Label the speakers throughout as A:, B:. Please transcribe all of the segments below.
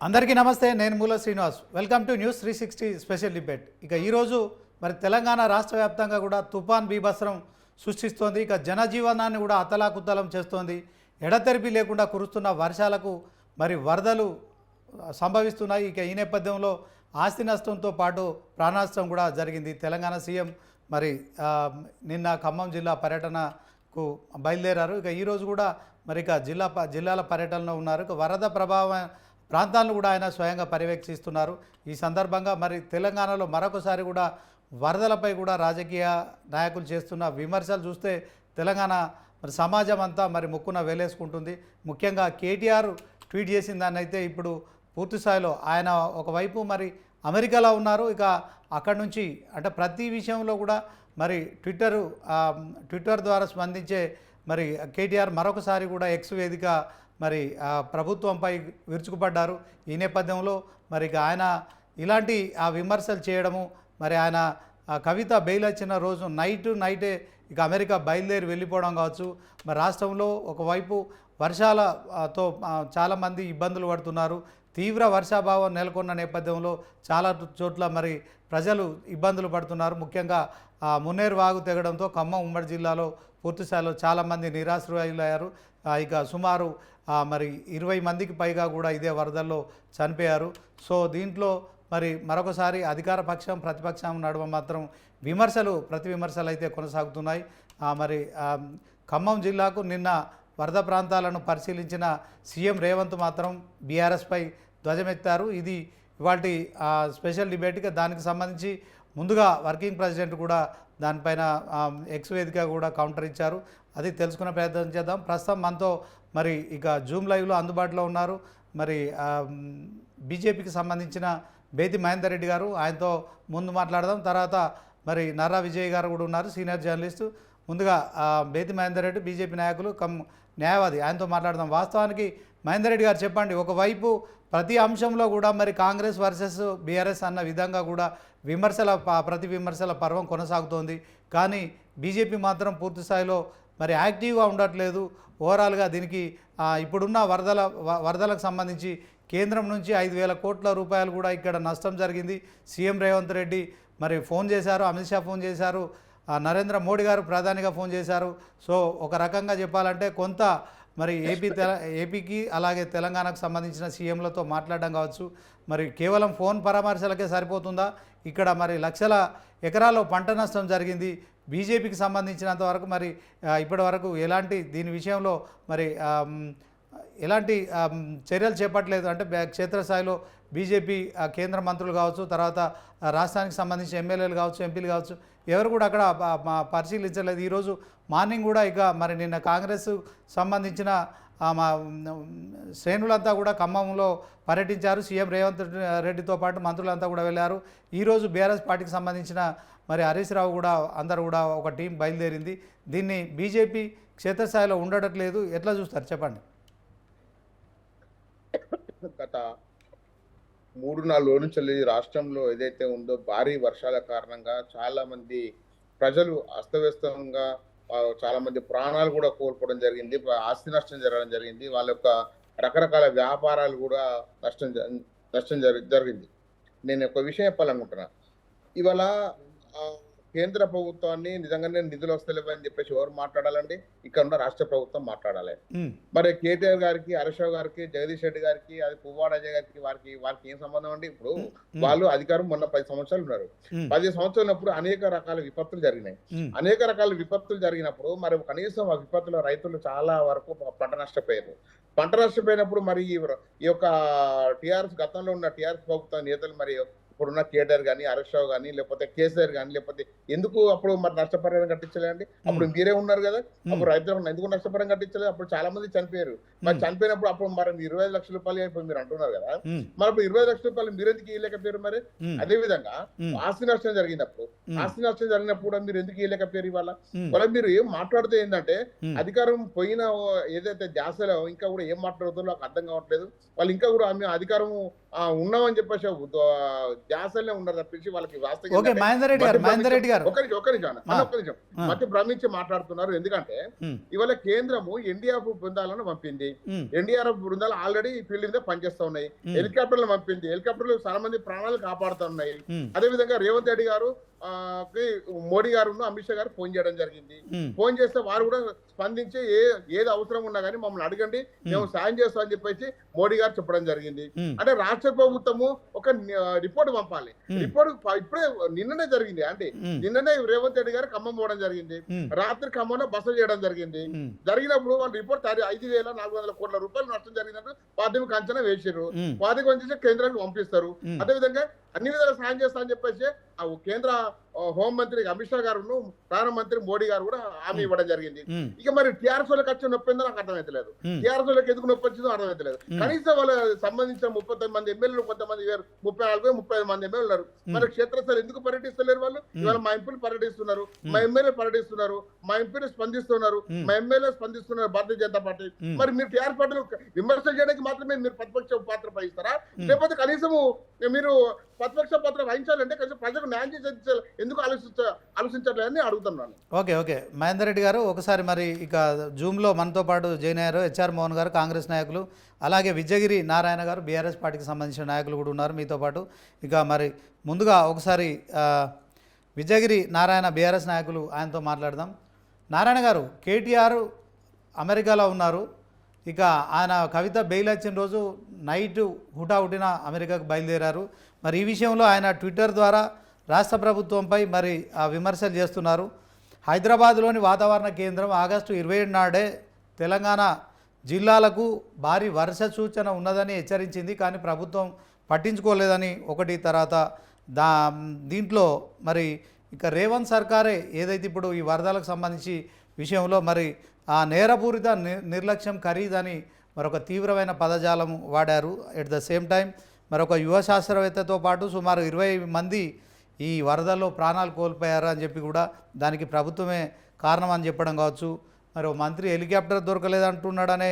A: అందరికీ నమస్తే. నేను మూల Srinivas. Welcome to news 360 special debate. ఇక ఈరోజు మరి తెలంగాణ రాష్ట్ర వ్యాప్తంగా కూడా తుఫాన్ బీభత్సం సృష్టిస్తోంది. ఇక జనజీవనాన్ని కూడా అతలాకుతలం చేస్తోంది. ఎడతెరిపి లేకుండా కురుస్తున్న వర్షాలకు మరి వరదలు సంభవిస్తున్నాయి. ఇక ఈ నేపథ్యంలో ఆస్తి నష్టంతో పాటు ప్రాణనష్టం కూడా జరిగింది. తెలంగాణ సీఎం మరి నిన్న ఖమ్మం జిల్లా పర్యటనకు బయలుదేరారు. ఇక ఈరోజు కూడా మరి ఇక జిల్లాల పర్యటనలో ఉన్నారు. ఇక వరద ప్రభావం ప్రాంతాలను కూడా ఆయన స్వయంగా పర్యవేక్షిస్తున్నారు. ఈ సందర్భంగా మరి తెలంగాణలో మరొకసారి కూడా వరదలపై కూడా రాజకీయ నాయకులు చేస్తున్న విమర్శలు చూస్తే తెలంగాణ మరి సమాజం అంతా మరి ముక్కున వేలేసుకుంటుంది. ముఖ్యంగా కేటీఆర్ ట్వీట్ చేసిన దాన్ని అయితే ఇప్పుడు పూర్తి స్థాయిలో ఆయన ఒకవైపు మరి అమెరికాలో ఉన్నారు. ఇక అక్కడి నుంచి అంటే ప్రతి విషయంలో కూడా మరి ట్విట్టర్ ద్వారా స్పందించే మరి కేటీఆర్ మరొకసారి కూడా ఎక్స్ వేదిక మరి ప్రభుత్వంపై విరుచుకుపడ్డారు. ఈ నేపథ్యంలో మరి ఆయన ఇలాంటి విమర్శలు చేయడము, మరి ఆయన కవిత బెయిల్ వచ్చిన రోజు నైటే ఇక అమెరికా బయలుదేరి వెళ్ళిపోవడం కావచ్చు. మరి రాష్ట్రంలో ఒకవైపు వర్షాలతో చాలామంది ఇబ్బందులు పడుతున్నారు. తీవ్ర వర్షాభావం నెలకొన్న నేపథ్యంలో చాలా చోట్ల మరి ప్రజలు ఇబ్బందులు పడుతున్నారు. ముఖ్యంగా మున్నేరు వాగు తెగడంతో ఖమ్మం ఉమ్మడి జిల్లాలో పూర్తిస్థాయిలో చాలామంది నిరాశ్రయులయ్యారు. ఇక సుమారు మరి 20 మందికి పైగా కూడా ఇదే వరదల్లో చనిపోయారు. సో దీంట్లో మరి మరొకసారి అధికార పక్షం ప్రతిపక్షం నడుమ మాత్రం ప్రతి విమర్శలు అయితే కొనసాగుతున్నాయి. మరి ఖమ్మం జిల్లాకు నిన్న వరద ప్రాంతాలను పరిశీలించిన సీఎం రేవంత్ మాత్రం బీఆర్ఎస్పై ధ్వజమెత్తారు. ఇది ఇవాల్టి స్పెషల్ డిబేట్గా దానికి సంబంధించి ముందుగా వర్కింగ్ ప్రెసిడెంట్ కూడా దానిపైన ఎక్స్ వేదిక కూడా కౌంటర్ ఇచ్చారు. అది తెలుసుకునే ప్రయత్నం చేద్దాం. ప్రస్తుతం మనతో మరి ఇక జూమ్ లైవ్లో అందుబాటులో ఉన్నారు మరి బీజేపీకి సంబంధించిన బేతి మహేందర్ రెడ్డి గారు. ఆయనతో ముందు మాట్లాడదాం. తర్వాత మరి నర్రా విజయ్ గారు కూడా ఉన్నారు, సీనియర్ జర్నలిస్టు. ముందుగా బేతి మహేందర్ రెడ్డి బీజేపీ నాయకులు న్యాయవాది, ఆయనతో మాట్లాడదాం. వాస్తవానికి మహేందర్ రెడ్డి గారు చెప్పండి, ఒకవైపు ప్రతి అంశంలో కూడా మరి కాంగ్రెస్ వర్సెస్ బీఆర్ఎస్ అన్న విధంగా కూడా ప్రతి విమర్శల పర్వం కొనసాగుతోంది. కానీ బీజేపీ మాత్రం పూర్తి స్థాయిలో మరి యాక్టివ్గా ఉండట్లేదు. ఓవరాల్గా దీనికి ఇప్పుడున్న వరదలకు సంబంధించి కేంద్రం నుంచి 5,000 కోట్ల రూపాయలు కూడా ఇక్కడ నష్టం జరిగింది. సీఎం రేవంత్ రెడ్డి మరి ఫోన్ చేశారు, అమిత్ షా ఫోన్ చేశారు, నరేంద్ర మోడీ గారు ప్రధానిగా ఫోన్ చేశారు. సో ఒక రకంగా చెప్పాలంటే కొంత మరి ఏపీకి అలాగే తెలంగాణకు సంబంధించిన సీఎంలతో మాట్లాడడం కావచ్చు. మరి కేవలం ఫోన్ పరామర్శలకే సరిపోతుందా? ఇక్కడ మరి లక్షల ఎకరాల్లో పంట నష్టం జరిగింది. బీజేపీకి సంబంధించినంత వరకు మరి ఇప్పటి వరకు దీని విషయంలో మరి ఎలాంటి చర్యలు చేపట్టలేదు. అంటే క్షేత్రస్థాయిలో బీజేపీ కేంద్ర మంత్రులు కావచ్చు, తర్వాత రాష్ట్రానికి సంబంధించిన ఎమ్మెల్యేలు కావచ్చు, ఎంపీలు కావచ్చు, ఎవరు కూడా అక్కడ పరిశీలించలేదు. ఈరోజు మార్నింగ్ కూడా ఇక మరి నిన్న కాంగ్రెస్ సంబంధించిన మా శ్రేణులంతా కూడా ఖమ్మంలో పర్యటించారు. సీఎం రేవంత్ రెడ్డితో పాటు మంత్రులంతా కూడా వెళ్ళారు. ఈరోజు బీఆర్ఎస్ పార్టీకి సంబంధించిన మరి హరీష్ రావు కూడా అందరూ కూడా ఒక టీం బయలుదేరింది. దీన్ని బీజేపీ క్షేత్రస్థాయిలో ఉండట్లేదు. ఎట్లా చూస్తారు చెప్పండి?
B: గత 3-4 రోజుల నుంచి రాష్ట్రంలో ఏదైతే ఉందో భారీ వర్షాల కారణంగా చాలా మంది ప్రజలు అస్తవ్యస్తంగా చాలా మంది ప్రాణాలు కూడా కోల్పోవడం జరిగింది, ఆస్తి నష్టం జరగడం జరిగింది, వాళ్ళ యొక్క రకరకాల వ్యాపారాలు కూడా నష్టం జరిగింది. నేను ఒక విషయం చెప్పాలనుకుంటున్నా. ఇవాళ కేంద్ర ప్రభుత్వాన్ని నిజంగానే నిధులు వస్తలేవని చెప్పేసి ఎవరు మాట్లాడాలండి? ఇక్కడ ఉన్న రాష్ట్ర ప్రభుత్వం మాట్లాడాలి. మరి కేటీఆర్ గారికి, హరీష్ రావు గారికి, జగదీష్ రెడ్డి గారికి, అది పువ్వాడ అజయ్ గారికి వారికి ఏం సంబంధం అండి? ఇప్పుడు వాళ్ళు అధికారం మొన్న 10 సంవత్సరాలు ఉన్నారు. 10 సంవత్సరాలప్పుడు అనేక రకాల విపత్తులు జరిగినాయి. అనేక రకాల విపత్తులు జరిగినప్పుడు మరి కనీసం ఆ విపత్తులో రైతులు చాలా వరకు పంట నష్టపోయారు. పంట నష్టపోయినప్పుడు మరి ఈ యొక్క గతంలో ఉన్న టీఆర్ఎస్ ప్రభుత్వ నేతలు మరి ఇప్పుడున్న కేటీఆర్ కానీ, హరీష్ రావు కానీ, లేకపోతే కేసీఆర్ కానీ, లేకపోతే ఎందుకు అప్పుడు మరి నష్టపరిహారం కట్టించలేండి? అప్పుడు మీరే ఉన్నారు కదా, అప్పుడు రైతులకు ఎందుకు నష్టపరిహారం కట్టించలేదు? అప్పుడు చాలా మంది చనిపోయారు. మరి చనిపోయినప్పుడు అప్పుడు మరి 25 లక్షల రూపాయలు అయిపోయి మీరు అంటున్నారు కదా, మరి అప్పుడు 25 లక్షల రూపాయలు మీరు ఎందుకు ఇవ్వలేకపోయారు? మరి అదే విధంగా ఆస్తి నష్టం జరిగినప్పుడు మీరు ఎందుకు ఇవ్వలేకపోయారు? ఇవాళ మీరు ఏం మాట్లాడితే ఏంటంటే అధికారం పోయిన ఏదైతే ధ్యాసలో ఇంకా కూడా ఏం మాట్లాడుతుందో నాకు అర్థం కావట్లేదు. వాళ్ళు ఇంకా కూడా అధికారం ఉన్నామని చెప్పేసి ధ్యాసలే ఉన్నారు తప్పించి వాళ్ళకి వాస్తవం
A: ఓకే
B: ఏంటంటే
A: మహేందర్ రెడ్డి గారు
B: ఒక్క నిమిషం మధ్య భ్రమించి మాట్లాడుతున్నారు. ఎందుకంటే ఇవాళ కేంద్రము ఎన్డీఆర్ఎఫ్ బృందాలను పంపింది. ఎన్డీఆర్ఎఫ్ బృందాలు ఆల్రెడీ ఫీల్డ్ మీద పనిచేస్తా ఉన్నాయి. హెలికాప్టర్లు పంపింది. హెలికాప్టర్లు చాలా మంది ప్రాణాలు కాపాడుతూ ఉన్నాయి. అదే విధంగా రేవంత్ రెడ్డి గారు మోడీ గారు అమిత్ షా గారు ఫోన్ చేయడం జరిగింది. ఫోన్ చేస్తే వారు కూడా స్పందించి ఏది అవసరం ఉన్నా కానీ మమ్మల్ని అడగండి, మేము సాయం చేస్తామని చెప్పేసి మోడీ గారు చెప్పడం జరిగింది. అంటే రాష్ట్ర ప్రభుత్వము ఒక రిపోర్ట్ పంపాలి. రిపోర్ట్ ఇప్పుడే నిన్ననే జరిగింది. అంటే నిన్ననే రేవంత్ రెడ్డి గారు ఖమ్మం పోవడం జరిగింది. రాత్రి ఖమ్మంలో బస చేయడం జరిగింది. జరిగినప్పుడు వాళ్ళు రిపోర్ట్ 5,400 కోట్ల రూపాయలు నష్టం జరిగినట్టు ప్రాథమిక అంచనా వేసారు. ప్రాథమిక అంచనా కేంద్రానికి పంపిస్తారు. అదేవిధంగా అన్ని విధాలు సాయం చేస్తా అని చెప్పేసి ఆ కేంద్ర హోంమంత్రి అమిత్ షా గారు ప్రధానమంత్రి మోడీ గారు కూడా హామీ ఇవ్వడం జరిగింది. ఇక మరి టీఆర్ఎస్ వాళ్ళకి వచ్చి నొప్పి ఏందో నాకు అర్థమైతలేదు. టీఆర్ఎస్ వాళ్ళకి ఎందుకు నొప్పి వచ్చిందో అర్థమైతలేదు. కనీసం వాళ్ళ సంబంధించిన 39 మంది ఎమ్మెల్యేలు, కొంతమంది 34-35 మంది ఎమ్మెల్యేలు ఉన్నారు. మరి క్షేత్రస్థాయి ఎందుకు పర్యటిస్తలేరు వాళ్ళు? ఇవాళ మా ఎంపీలు పర్యటిస్తున్నారు, మా ఎమ్మెల్యే పర్యటిస్తున్నారు, మా ఎంపీలు స్పందిస్తున్నారు, మా ఎమ్మెల్యే స్పందిస్తున్నారు భారతీయ జనతా పార్టీ. మరి మీరు టీఆర్ఎస్ పార్టీలు విమర్శలు చేయడానికి మాత్రమే మీరు ప్రతిపక్ష పాత్ర వహిస్తారా? లేకపోతే కనీసము మీరు ప్రతిపక్ష పాత్ర వహించాలంటే కనీసం ప్రజలకు న్యాయం చేసి ఎందుకు ఆలోచించట్లేదని అడుగుతున్నాను.
A: ఓకే మహేందర్ రెడ్డి గారు, ఒకసారి మరి ఇక జూమ్లో మనతో పాటు జాయిన్ అయ్యారు హెచ్ఆర్ మోహన్ గారు, కాంగ్రెస్ నాయకులు, అలాగే విజయగిరి నారాయణ గారు, బీఆర్ఎస్ పార్టీకి సంబంధించిన నాయకులు కూడా ఉన్నారు మీతో పాటు. ఇక మరి ముందుగా ఒకసారి విజయగిరి నారాయణ బీఆర్ఎస్ నాయకులు, ఆయనతో మాట్లాడదాం. నారాయణ గారు, కేటీఆర్ అమెరికాలో ఉన్నారు. ఇక ఆయన కవిత బెయిల్ వచ్చిన రోజు నైట్ హుటాహుటిన అమెరికాకు బయలుదేరారు. మరి ఈ విషయంలో ఆయన ట్విట్టర్ ద్వారా రాష్ట్ర ప్రభుత్వంపై మరి విమర్శలు చేస్తున్నారు. హైదరాబాద్లోని వాతావరణ కేంద్రం ఆగస్టు 27 నాడే తెలంగాణ జిల్లాలకు భారీ వర్ష సూచన ఉన్నదని హెచ్చరించింది. కానీ ప్రభుత్వం పట్టించుకోలేదని ఒకటి. తర్వాత దీంట్లో మరి ఇక రేవంత్ సర్కారే ఏదైతే ఇప్పుడు ఈ వరదలకు సంబంధించి విషయంలో మరి ఆ నేరపూరిత నిర్లక్ష్యం ఖరీదని మరొక తీవ్రమైన పదజాలం వాడారు. ఎట్ ద సేమ్ టైం మరొక యువ శాస్త్రవేత్తతో పాటు సుమారు 20 మంది ఈ వరదల్లో ప్రాణాలు కోల్పోయారు అని చెప్పి కూడా దానికి ప్రభుత్వమే కారణం అని చెప్పడం కావచ్చు. మరి ఓ మంత్రి హెలికాప్టర్ దొరకలేదంటున్నాడనే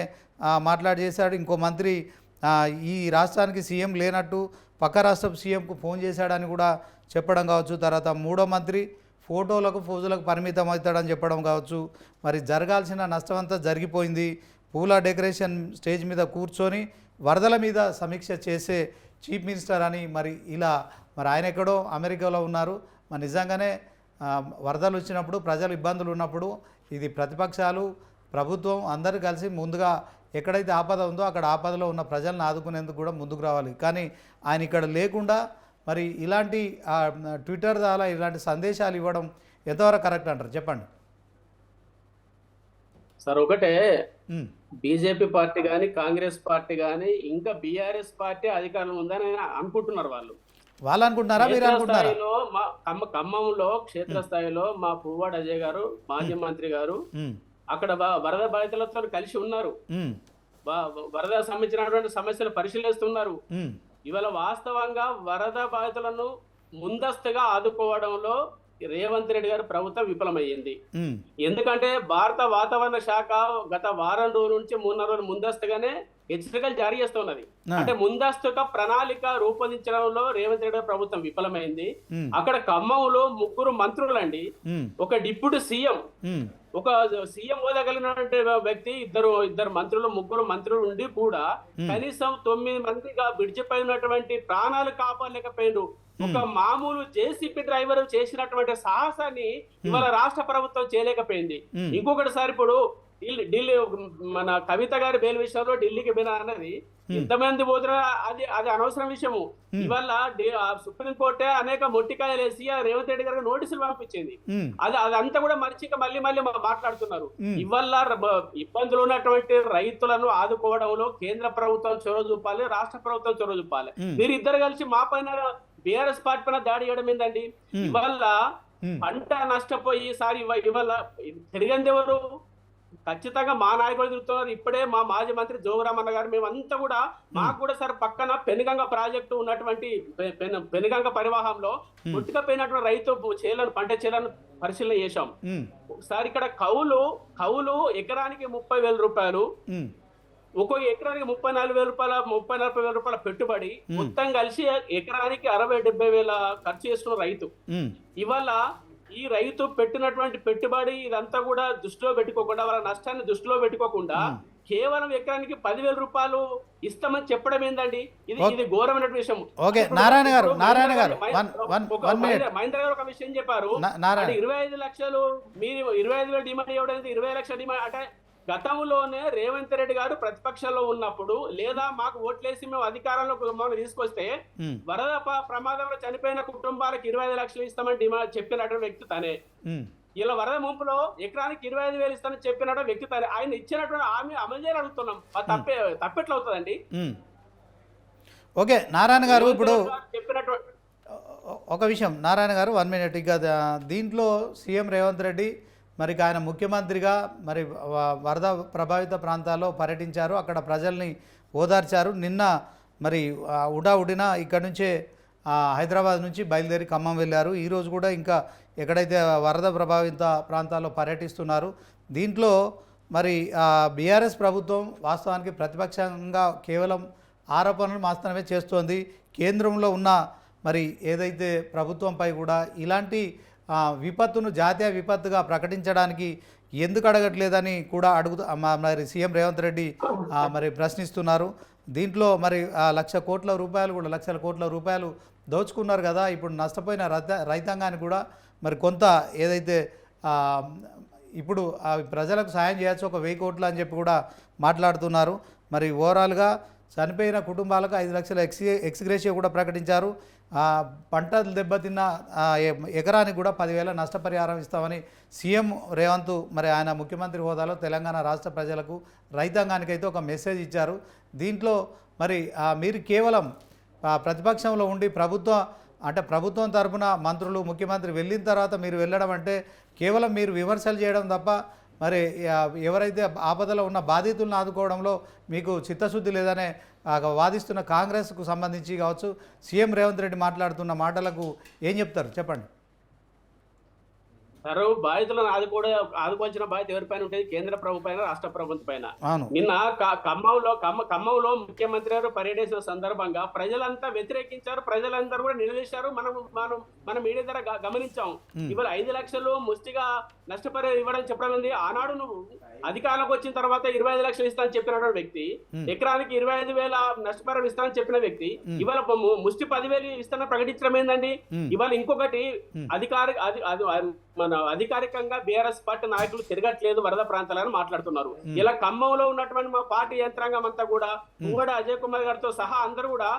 A: మాట్లాడి చేశాడు. ఇంకో మంత్రి ఈ రాష్ట్రానికి సీఎం లేనట్టు పక్క రాష్ట్ర సీఎంకు ఫోన్ చేశాడని కూడా చెప్పడం కావచ్చు. తర్వాత మూడో మంత్రి ఫోటోలకు ఫోజులకు పరిమితం అవుతాడని చెప్పడం కావచ్చు. మరి జరగాల్సిన నష్టం అంతా జరిగిపోయింది. పూల డెకరేషన్ స్టేజ్ మీద కూర్చొని వరదల మీద సమీక్ష చేసే చీఫ్ మినిస్టర్ అని మరి ఇలా మరి ఆయన ఎక్కడో అమెరికాలో ఉన్నారు. మరి నిజంగానే వరదలు వచ్చినప్పుడు, ప్రజలు ఇబ్బందులు ఉన్నప్పుడు ఇది ప్రతిపక్షాలు, ప్రభుత్వం అందరూ కలిసి ముందుగా ఎక్కడైతే ఆపద ఉందో అక్కడ ఆపదలో ఉన్న ప్రజలను ఆదుకునేందుకు కూడా ముందుకు రావాలి. కానీ ఆయన ఇక్కడ లేకుండా మరి ఇలాంటి ట్విట్టర్ ద్వారా ఇలాంటి సందేశాలు ఇవ్వడం ఎంతవరకు కరెక్ట్ అంటారు చెప్పండి
C: సార్? ఒకటే బీజేపీ పార్టీ కానీ కాంగ్రెస్ పార్టీ కానీ ఇంకా బీఆర్ఎస్ పార్టీ అధికారంలో ఉందని అనుకుంటున్నారు. వాళ్ళు
A: అనుకుంటున్నారా, మీరు అనుకుంటున్నారా?
C: ఖమ్మంలో క్షేత్రస్థాయిలో మా పువ్వాడ అజయ్ గారు, మాజీ మంత్రి గారు అక్కడ వరద బాధితులతో కలిసి ఉన్నారు. వరద సంబంధించినటువంటి సమస్యలు పరిశీలిస్తున్నారు. ఇవాళ వాస్తవంగా వరద బాధితులను ముందస్తుగా ఆదుకోవడంలో రేవంత్ రెడ్డి గారు ప్రభుత్వం విఫలమయ్యింది. ఎందుకంటే భారత వాతావరణ శాఖ గత వారం రోజుల నుంచి 3 రోజులు ముందస్తుగానే హెచ్చరికలు జారీ చేస్తున్నది. అంటే ముందస్తుగా ప్రణాళిక రూపొందించడంలో రేవంత్ రెడ్డి గారు ప్రభుత్వం విఫలమైంది. అక్కడ ఖమ్మంలో 3 మంత్రులండి, ఒక డిప్యూటీ సీఎం, ఒక సీఎం హోదా కలిగినటువంటి వ్యక్తి, ఇద్దరు మంత్రులు, 3 మంత్రులు ఉండి కూడా కనీసం 9 మందిగా విడిచిపోయినటువంటి ప్రాణాలు కాపాడలేకపోయిండు. ఒక మామూలు జేసీపీ డ్రైవర్ చేసినటువంటి సాహసాన్ని ఇవాళ రాష్ట్ర ప్రభుత్వం చేయలేకపోయింది. ఇంకొకటి సార్, ఇప్పుడు ఢిల్లీ మన కవిత గారి బెయిల్ విషయంలో ఢిల్లీకి పోయినా అన్నది ఎంతమంది పోతున్నా అది అనవసరం విషయము. ఇవాళ సుప్రీంకోర్టే అనేక మొట్టికాయలు వేసి రేవంత్ రెడ్డి గారికి నోటీసులు పంపించింది. అదంతా కూడా మర్చిక మళ్ళీ మాట్లాడుతున్నారు. ఇవాళ ఇబ్బందులు ఉన్నటువంటి రైతులను ఆదుకోవడంలో కేంద్ర ప్రభుత్వం చొరవ చూపాలి, రాష్ట్ర ప్రభుత్వం చొరవ చూపాలి. వీరిద్దరు కలిసి మా పైన బీఆర్ఎస్ పార్టీ పైన దాడి చేయడం ఏంటండి? ఇవాళ పంట నష్టపోయి సార్ ఇవాళ తిరిగింది ఎవరు? ఖచ్చితంగా మా నాయకులు తిరుగుతున్నారు. ఇప్పుడే మా మాజీ మంత్రి జోగురామన్న గారు, మేమంతా కూడా మాకు కూడా సార్ పక్కన పెనుగంగ ప్రాజెక్టు ఉన్నటువంటి పెనుగంగ పరివాహంలో పుట్టుకపోయినటువంటి రైతు పంట చేలను పరిశీలన చేశాం. సార్ ఇక్కడ కౌలు ఎకరానికి 30,000 రూపాయలు. ఒక్కొక్క ఎకరానికి 34,000 రూపాయల పెట్టుబడి, మొత్తం కలిసి ఎకరానికి 60-70 వేల ఖర్చు చేసుకున్న రైతు. ఇవాళ ఈ రైతు పెట్టినటువంటి పెట్టుబడి ఇదంతా కూడా దృష్టిలో పెట్టుకోకుండా, వాళ్ళ నష్టాన్ని దృష్టిలో పెట్టుకోకుండా కేవలం ఎకరానికి 10,000 రూపాయలు ఇస్తామని చెప్పడం ఏందండి? ఇది ఘోరమైన విషయం.
A: ఓకే నారాయణ గారు
C: మహేంద్ర గారు ఒక విషయం చెప్పారు, 25 లక్షలు మీరు 25,000 డిమాండ్ ఇవ్వడం, 20 లక్షల డిమాండ్ అంటే గతంలోనే రేవంత్ రెడ్డి గారు ప్రతిపక్షంలో ఉన్నప్పుడు, లేదా మాకు ఓట్లేసి మేము అధికారంలో తీసుకొస్తే వరద ప్రమాదంలో చనిపోయిన కుటుంబాలకు 25 లక్షలు ఇస్తామని డిమాండ్ చెప్పినటువంటి వ్యక్తి తనే. ఇలా వరద ముంపులో ఎకరానికి 25,000 ఇస్తానని చెప్పినటువంటి వ్యక్తి తనే. ఆయన ఇచ్చినటువంటి హామీ అమలు చేయాలని అడుగుతున్నాం. తప్పెట్లా అవుతుందండి?
A: ఓకే నారాయణ గారు, ఇప్పుడు
C: చెప్పినటువంటి
A: ఒక విషయం నారాయణ గారు 1 మినిట్. ఇక దీంట్లో సీఎం రేవంత్ రెడ్డి మరి ఆయన ముఖ్యమంత్రిగా మరి వరద ప్రభావిత ప్రాంతాల్లో పర్యటించారు, అక్కడ ప్రజల్ని ఓదార్చారు. నిన్న మరి ఉడావుడిన ఇక్కడ నుంచే హైదరాబాద్ నుంచి బయలుదేరి ఖమ్మం వెళ్ళారు. ఈరోజు కూడా ఇంకా ఎక్కడైతే వరద ప్రభావిత ప్రాంతాల్లో పర్యటిస్తున్నారు. దీంట్లో మరి బీఆర్ఎస్ ప్రభుత్వం వాస్తవానికి ప్రతిపక్షంగా కేవలం ఆరోపణలు మాత్రమే చేస్తోంది. కేంద్రంలో ఉన్న మరి ఏదైతే ప్రభుత్వంపై కూడా ఇలాంటి విపత్తును జాతీయ విపత్తుగా ప్రకటించడానికి ఎందుకు అడగట్లేదని కూడా మరి సీఎం రేవంత్ రెడ్డి మరి ప్రశ్నిస్తున్నారు. దీంట్లో మరి 1,00,000 కోట్ల రూపాయలు కూడా లక్షల కోట్ల రూపాయలు దోచుకున్నారు కదా. ఇప్పుడు నష్టపోయిన రైతాంగానికి కూడా మరి కొంత ఏదైతే ఇప్పుడు ప్రజలకు సాయం చేయొచ్చు, ఒక 1,000 కోట్లు అని చెప్పి కూడా మాట్లాడుతున్నారు. మరి ఓవరాల్గా చనిపోయిన కుటుంబాలకు 5 లక్షల ఎక్స్గ్రేషియా కూడా ప్రకటించారు. పంటలు దెబ్బతిన్న ఎకరానికి కూడా 10,000 నష్టపరిహారం ఇస్తామని సీఎం రేవంత్ మరి ఆయన ముఖ్యమంత్రి హోదాలో తెలంగాణ రాష్ట్ర ప్రజలకు రైతాంగానికి అయితే ఒక మెసేజ్ ఇచ్చారు. దీంట్లో మరి మీరు కేవలం ప్రతిపక్షంలో ఉండి ప్రభుత్వం తరఫున మంత్రులు ముఖ్యమంత్రి వెళ్ళిన తర్వాత మీరు వెళ్ళడం అంటే కేవలం మీరు విమర్శలు చేయడం తప్ప మరి ఎవరైతే ఆపదలో ఉన్న బాధితులను ఆదుకోవడంలో మీకు చిత్తశుద్ధి లేదనే వాదిస్తున్న కాంగ్రెస్కు సంబంధించి కావచ్చు, సీఎం రేవంత్ రెడ్డి మాట్లాడుతున్న మాటలకు ఏం చెప్తారు చెప్పండి.
C: సార్, బాధితులను ఆదుకోవాల్సిన బాధ్యత ఎవరిపైన ఉంటుంది? కేంద్ర ప్రభుత్వం పైన, రాష్ట్ర ప్రభుత్వం పైన. నిన్న ఖమ్మంలో ముఖ్యమంత్రి గారు పర్యటించిన సందర్భంగా ప్రజలంతా వ్యతిరేకించారు, ప్రజలందరూ కూడా నిలదీశారు. మనం మీడియా ద్వారా గమనించాం. ఇవాళ 5 లక్షలు ముష్టిగా నష్టపరిహారం ఇవ్వడం చెప్పడం ఏంది? ఆనాడు నువ్వు అధికారంలోకి వచ్చిన తర్వాత 25 లక్షలు ఇస్తానని చెప్పిన వ్యక్తి, ఎకరానికి 25,000 నష్టపరిహారం ఇస్తానని చెప్పిన వ్యక్తి ఇవాళ ముష్టి 10,000 ఇస్తానని ప్రకటించడం ఏందండి? ఇవాళ ఇంకొకటి మన అధికారికంగా బీఆర్ఎస్ పార్టీ నాయకులు తిరగట్లేదు వరద ప్రాంతాలను మాట్లాడుతున్నారు. ఇలా ఖమ్మంలో ఉన్నటువంటి మా పార్టీ యంత్రాంగం అంతా కూడా పువ్వాడ అజయ్ కుమార్ గారితో సహా అందరూ కూడా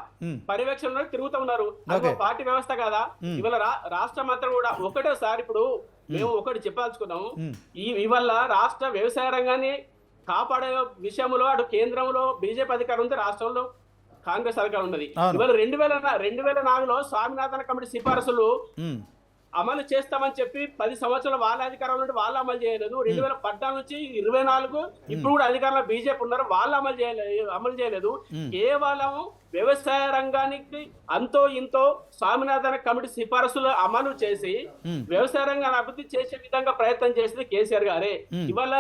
C: పర్యవేక్షణలో తిరుగుతూ ఉన్నారు. పార్టీ వ్యవస్థ కదా. ఇవాళ రాష్ట్రం అంతా కూడా ఒకటేసారి ఇప్పుడు మేము ఒకటి చెప్పాల్చుకున్నాము. ఇవాళ రాష్ట్ర వ్యవసాయ రంగాన్ని కాపాడే విషయంలో అటు కేంద్రంలో బీజేపీ అధికారం ఉంది, రాష్ట్రంలో కాంగ్రెస్ అధికారం ఉన్నది. ఇవాళ 2004లో స్వామినాథన్ కమిటీ సిఫారసులు అమలు చేస్తామని చెప్పి 10 సంవత్సరాలు వాళ్ళ అధికారంలో ఉంటే వాళ్ళు అమలు చేయలేదు. 2014 నుంచి 24 ఇప్పుడు కూడా అధికారంలో బీజేపీ ఉన్నారు, వాళ్ళు అమలు చేయలేదు. కేవలం వ్యవసాయ రంగానికి అంతో ఇంతో స్వామినాథన్ కమిటీ సిఫారసులు అమలు చేసి వ్యవసాయ రంగాన్ని అభివృద్ధి చేసే విధంగా ప్రయత్నం చేసింది కేసీఆర్ గారే. ఇవాళ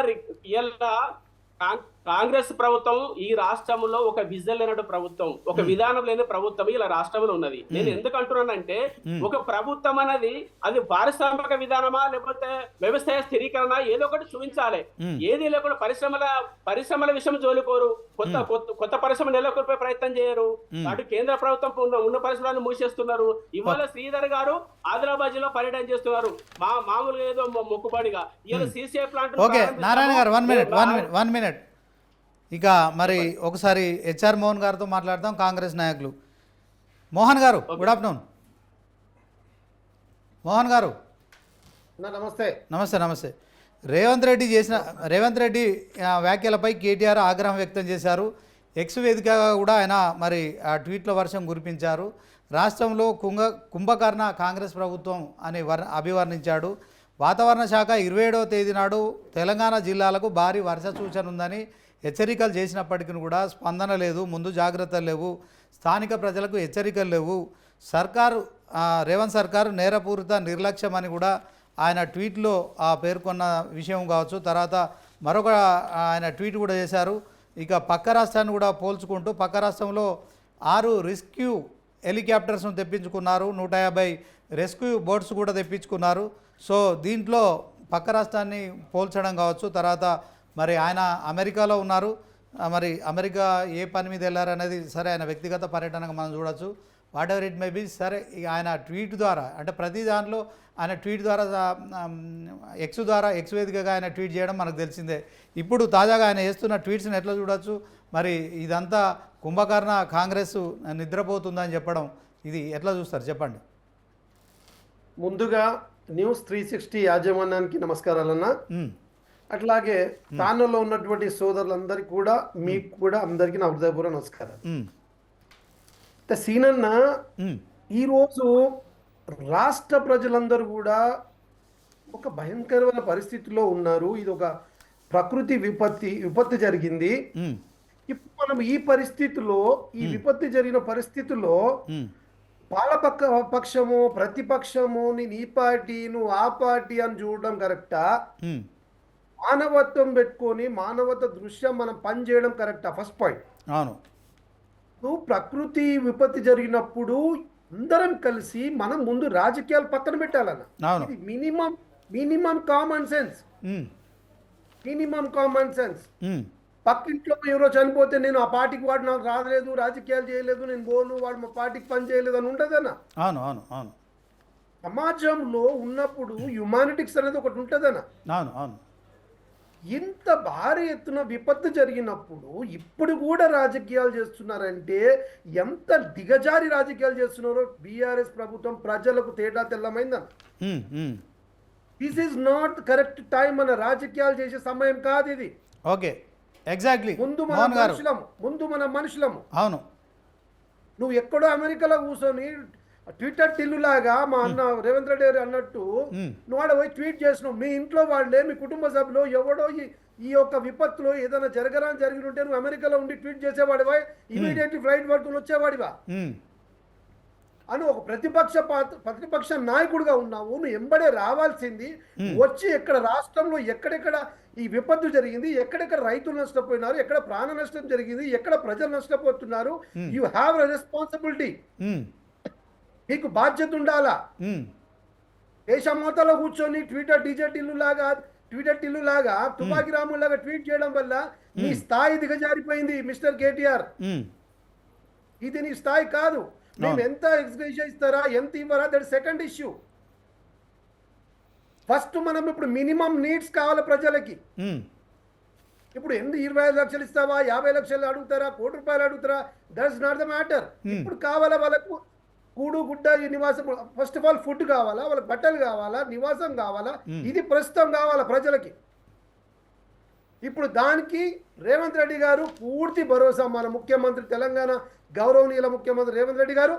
C: కాంగ్రెస్ ప్రభుత్వం ఈ రాష్ట్రంలో ఒక విజన్ లేనటువంటి ప్రభుత్వం, ఒక విధానం లేని ప్రభుత్వం ఇలా రాష్ట్రంలో ఉన్నది. నేను ఎందుకు అంటున్నానంటే, ఒక ప్రభుత్వం అనేది అది పారిశ్రామిక విధానమా లేకపోతే వ్యవసాయ స్థిరీకరణ ఏదో ఒకటి చూపించాలి. ఏది లేకుండా పరిశ్రమల విషయం జోలికోరు, కొత్త పరిశ్రమ నెలకొల్పే ప్రయత్నం చేయరు. అటు కేంద్ర ప్రభుత్వం ఉన్న పరిశ్రమలను మూసేస్తున్నారు. ఇవాళ శ్రీధర్ గారు ఆదిలాబాద్ లో పర్యటన చేస్తున్నారు, మామూలుగా ఏదో మొక్కుబడిగా. ఇలా సీసీఐ ప్లాంట్.
A: నారాయణ గారు 1 మినిట్. ఇక మరి ఒకసారి హెచ్ఆర్ మోహన్ గారితో మాట్లాడతాం, కాంగ్రెస్ నాయకులు. మోహన్ గారు, గుడ్ ఆఫ్టర్నూన్. మోహన్ గారు నమస్తే. రేవంత్ రెడ్డి వ్యాఖ్యలపై కేటీఆర్ ఆగ్రహం వ్యక్తం చేశారు. ఎక్స్ వేదికగా కూడా ఆయన మరి ఆ ట్వీట్లో వర్షం కురిపించారు. రాష్ట్రంలో కుంభకర్ణ కాంగ్రెస్ ప్రభుత్వం అని అభివర్ణించాడు. వాతావరణ శాఖ 27వ తేదీ నాడు తెలంగాణ జిల్లాలకు భారీ వర్ష సూచన ఉందని హెచ్చరికలు చేసినప్పటికీ కూడా స్పందన లేదు, ముందు జాగ్రత్తలు లేవు, స్థానిక ప్రజలకు హెచ్చరికలు లేవు. రేవంత్ సర్కారు నేరపూరిత నిర్లక్ష్యం అని కూడా ఆయన ట్వీట్లో పేర్కొన్న విషయం కావచ్చు. తర్వాత మరొక ఆయన ట్వీట్ కూడా చేశారు. ఇక పక్క రాష్ట్రాన్ని కూడా పోల్చుకుంటూ పక్క రాష్ట్రంలో 6 రెస్క్యూ హెలికాప్టర్స్ను తెప్పించుకున్నారు, 150 రెస్క్యూ బోట్స్ కూడా తెప్పించుకున్నారు. సో దీంట్లో పక్క రాష్ట్రాన్ని పోల్చడం కావచ్చు. తర్వాత మరి ఆయన అమెరికాలో ఉన్నారు, మరి అమెరికా ఏ పని మీద వెళ్ళారనేది సరే ఆయన వ్యక్తిగత పర్యటనగా మనం చూడొచ్చు. Whatever it may be. సరే ఇక ఆయన ట్వీట్ ద్వారా అంటే ప్రతి దాంట్లో ఆయన ట్వీట్ ద్వారా ఎక్స్ వేదికగా ఆయన ట్వీట్ చేయడం మనకు తెలిసిందే. ఇప్పుడు తాజాగా ఆయన చేస్తున్న ట్వీట్స్ని ఎట్లా చూడొచ్చు, మరి ఇదంతా కుంభకర్ణ కాంగ్రెస్ నిద్రపోతుందని చెప్పడం ఇది ఎట్లా చూస్తారు చెప్పండి.
D: ముందుగా న్యూస్ 360 యాజమాన్యానికి నమస్కారాలన్నా. అట్లాగే తానులో ఉన్నటువంటి సోదరులందరికీ కూడా మీకు కూడా అందరికీ నా హృదయపూర్వక నమస్కారాలు. సీనన్న, ఈరోజు రాష్ట్ర ప్రజలందరూ కూడా ఒక భయంకరమైన పరిస్థితిలో ఉన్నారు. ఇది ఒక ప్రకృతి విపత్తి జరిగింది. ఇప్పుడు మనం ఈ పరిస్థితిలో, ఈ విపత్తి జరిగిన పరిస్థితుల్లో పక్షము ప్రతిపక్షము, నేను ఈ పార్టీ నువ్వు ఆ పార్టీ అని చూడడం కరెక్టా? మానవత్వం పెట్టుకొని మానవత దృశ్యం మనం పని చేయడం కరెక్టా? First point.
A: అవును,
D: ప్రకృతి విపత్తి జరిగినప్పుడు అందరం కలిసి మనం ముందు రాజకీయాలు పక్కన పెట్టాలన్న. ఇది మినిమం కామన్ సెన్స్. పక్కింట్లో ఎవరో చనిపోతే నేను ఆ పార్టీకి వాడు నాకు రాలేదు, రాజకీయాలు చేయలేదు, నేను పోను, వాడు మా పార్టీకి పని చేయలేదు అని ఉంటుందన్న.
A: అవును అవును అవును.
D: సమాజంలో ఉన్నప్పుడు హ్యుమానిటిక్స్ అనేది ఒకటి ఉంటుందన్న.
A: అవును అవును.
D: ఇంత భారీ ఎత్తున విపత్తు జరిగినప్పుడు ఇప్పుడు కూడా రాజకీయాలు చేస్తున్నారంటే ఎంత దిగజారి రాజకీయాలు చేస్తున్నారో బీఆర్ఎస్ ప్రభుత్వం ప్రజలకు తేడా తెల్లమైందన్న. This is not correct time. మన రాజకీయాలు చేసే సమయం కాదు ఇది.
A: Okay, exactly.
D: ముందు మన మనుషులము.
A: అవును,
D: నువ్వు ఎక్కడో అమెరికాలో కూర్చొని ట్విట్టర్ టిల్లులాగా మా అన్న రేవంత్ రెడ్డి గారు అన్నట్టు నువ్వు ఆడ పోయి ట్వీట్ చేసినావు. మీ ఇంట్లో వాళ్ళే, మీ కుటుంబ సభ్యులు ఎవడో ఈ యొక్క విపత్తులో ఏదైనా జరిగి ఉంటే నువ్వు అమెరికాలో ఉండి ట్వీట్ చేసేవాడివా? ఇమీడియట్లీ ఫ్లైట్ పట్టుకుని వచ్చేవాడివా అని ఒక ప్రతిపక్ష నాయకుడిగా ఉన్నావు. నువ్వు ఎంబడే రావాల్సింది వచ్చి ఎక్కడ రాష్ట్రంలో ఎక్కడెక్కడ ఈ విపత్తు జరిగింది, ఎక్కడెక్కడ రైతులు నష్టపోయినారు, ఎక్కడ ప్రాణ నష్టం జరిగింది, ఎక్కడ ప్రజలు నష్టపోతున్నారు, యూ హ్యావ్ ఎ రెస్పాన్సిబిలిటీ. మీకు బాధ్యత ఉండాలా? దేశమోతలో కూర్చొని ట్విట్టర్ టిల్లు లాగా తుపాకి రాములాగా ట్వీట్ చేయడం వల్ల నీ స్థాయి దిగజారిపోయింది మిస్టర్ కేటీఆర్. ఇది నీ స్థాయి కాదు. మేము ఎంత ఎక్స్గ్రేషన్ ఇస్తారా, ఎంత ఇవ్వరా, దట్ సెకండ్ ఇష్యూ. ఫస్ట్ మనం ఇప్పుడు మినిమం నీడ్స్ కావాలి ప్రజలకి. ఇప్పుడు 25 లక్షలు ఇస్తావా, 50 లక్షలు అడుగుతారా, ₹1 కోటి అడుగుతారా, దట్స్ నాట్ ద మ్యాటర్. ఇప్పుడు కావాలా వాళ్ళకు కూడు గుడ్డ నివాసం. ఫస్ట్ ఆఫ్ ఆల్ ఫుడ్ కావాలా, వాళ్ళకి బట్టలు కావాలా, నివాసం కావాలా, ఇది ప్రస్తుతం కావాలా ప్రజలకి. ఇప్పుడు దానికి రేవంత్ రెడ్డి గారు పూర్తి భరోసా, మన ముఖ్యమంత్రి తెలంగాణ గౌరవనీయుల ముఖ్యమంత్రి రేవంత్ రెడ్డి గారు